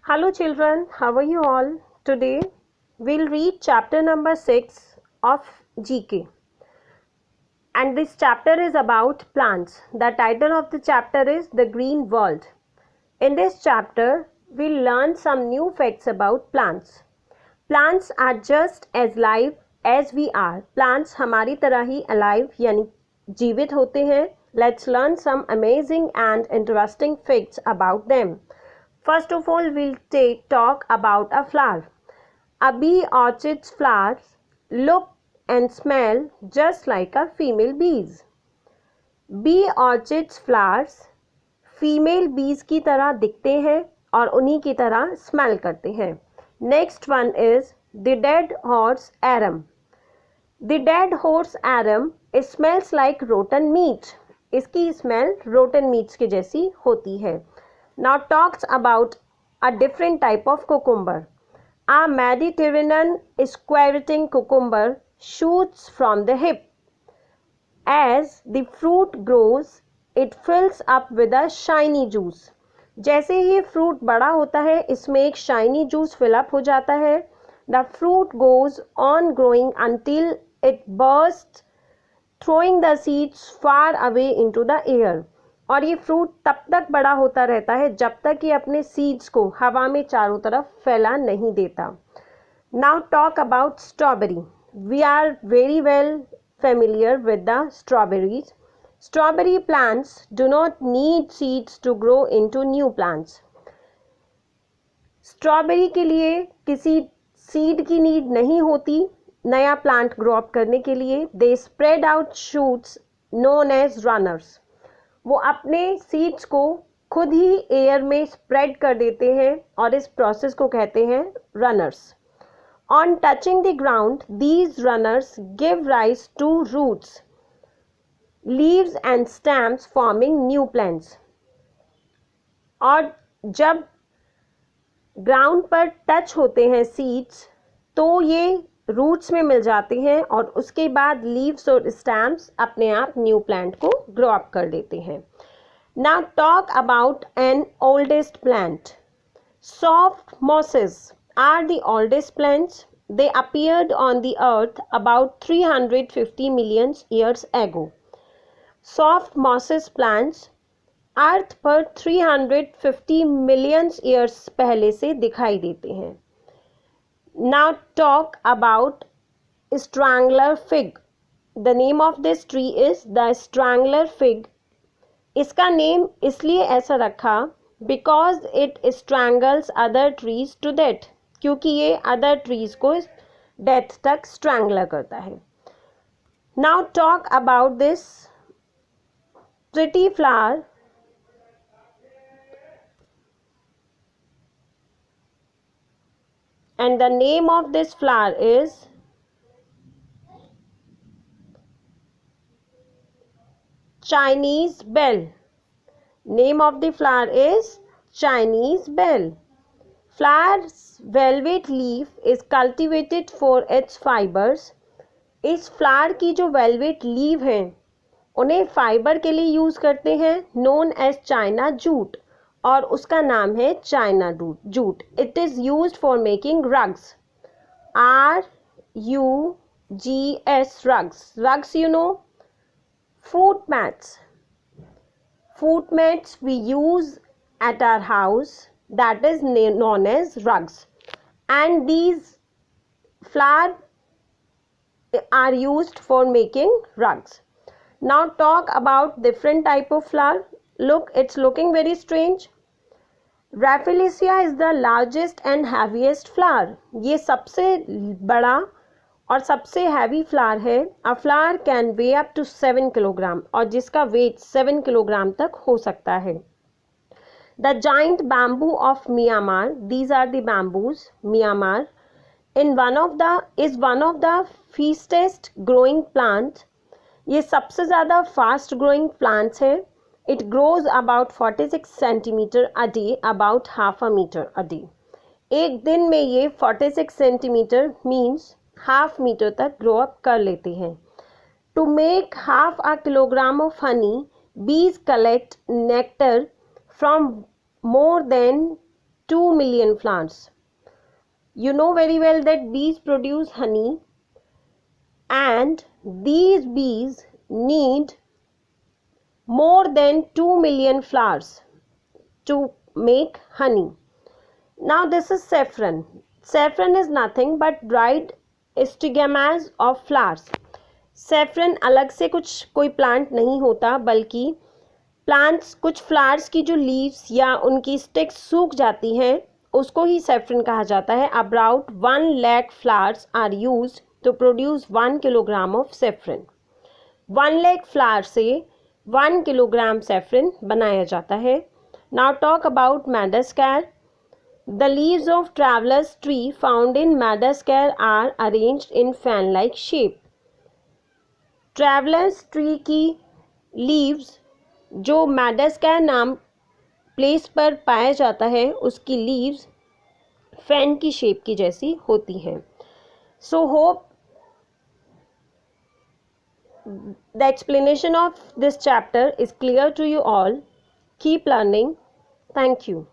Hello children, how are you all? Today we'll read chapter number 6 of GK. And this chapter is about plants. The title of the chapter is The Green World. In this chapter, we'll learn some new facts about plants. Plants are just as live as we are. Plants हमारी तरह ही alive यानी जीवित होते हैं. Let's learn some amazing and interesting facts about them. First of all, we'll talk about a flower. A bee orchid's flowers look and smell just like a female bees. Bee orchid's flowers female बीज की तरह दिखते हैं और उन्हीं की तरह smell करते हैं. Next one is the dead horse arum. The dead horse arum smells like rotten meat. इसकी स्मेल रोटन मीट्स के जैसी होती है. Now talks about a different type of cucumber. A Mediterranean squirting cucumber shoots from the hip. As the fruit grows, it fills up with a shiny juice. जैसे ही fruit बड़ा होता है इसमें एक शाइनी जूस फिलअप हो जाता है. The fruit goes on growing until it bursts, throwing the seeds far away into the air. और ये फ्रूट तब तक बड़ा होता रहता है जब तक ये अपने सीड्स को हवा में चारों तरफ फैला नहीं देता. Now talk about strawberry. We are very well familiar with the strawberries. Strawberry plants do not need seeds to grow into new plants. Strawberry के लिए किसी सीड की नीड नहीं होती नया प्लांट ग्रो अप करने के लिए. They spread out shoots known as runners. वो अपने सीड्स को खुद ही एयर में स्प्रेड कर देते हैं और इस प्रोसेस को कहते हैं runners. On touching the ground these runners give rise to roots, leaves and stems forming new plants. और जब ग्राउंड पर टच होते हैं सीड्स तो ये रूट्स में मिल जाते हैं और उसके बाद लीव्स और स्टेम्स अपने आप न्यू प्लांट को ग्रो अप कर देते हैं. Now talk about an oldest plant. Soft mosses are the oldest plants. They appeared on the earth about 350 million years ago. Soft mosses plants earth पर 350 million years पहले से दिखाई देते हैं. Now talk about strangler fig. The name of this tree is the strangler fig. इसका name इसलिए ऐसा रखा because it strangles other trees to death. क्योंकि ये other trees को death तक strangler करता है. Now talk about this pretty flower. And the name of this flower is Chinese bell. Name of the flower is Chinese bell. Flower's velvet leaf is cultivated for its fibers. इस flower की जो velvet leave हैं उन्हें fibre के लिए use करते हैं known as China jute. और उसका नाम है China jute. It is used for making rugs. RUGS rugs. Rugs you know. Foot mats. Foot mats we use at our house that is known as rugs. And these flower are used for making rugs. Now talk about different type of flower. Look, it's looking very strange. Rafflesia is the largest and heaviest flower. ये सबसे बड़ा और सबसे heavy flower है. A flower can weigh up to 7 kilogram और जिसका wait 7 kilogram तक हो सकता है. The giant bamboo of Myanmar. These are the bamboos. Myanmar is one of the fastest growing plant. ये सबसे ज़्यादा फास्ट ग्रोइंग प्लांट्स है. It grows about 46 centimeter a day, about half a meter a day. एक दिन में ये 46 centimetre means half metre तक grow up कर लेते हैं. To make half a kilogram of honey, bees collect nectar from more than 2 million flowers. You know very well that bees produce honey, and these bees need more than 2 million flowers to make honey. Now this is saffron. Saffron is nothing but dried stigmas of flowers. Saffron अलग से कुछ कोई plant नहीं होता, बल्कि plants कुछ flowers की जो लीव्स या उनकी स्टिक्स सूख जाती हैं उसको ही सैफरन कहा जाता है. About 1 lakh flowers are used to produce 1 kilogram of saffron. 1 lakh flower से 1 किलोग्राम सैफरन बनाया जाता है. Now talk about Madagascar. The leaves of traveler's tree found in Madagascar are arranged in fan-like shape. Traveler's tree की leaves जो Madagascar नाम place पर पाया जाता है उसकी लीव्स फैन की शेप की जैसी होती हैं. So hope the explanation of this chapter is clear to you all. Keep learning. Thank you.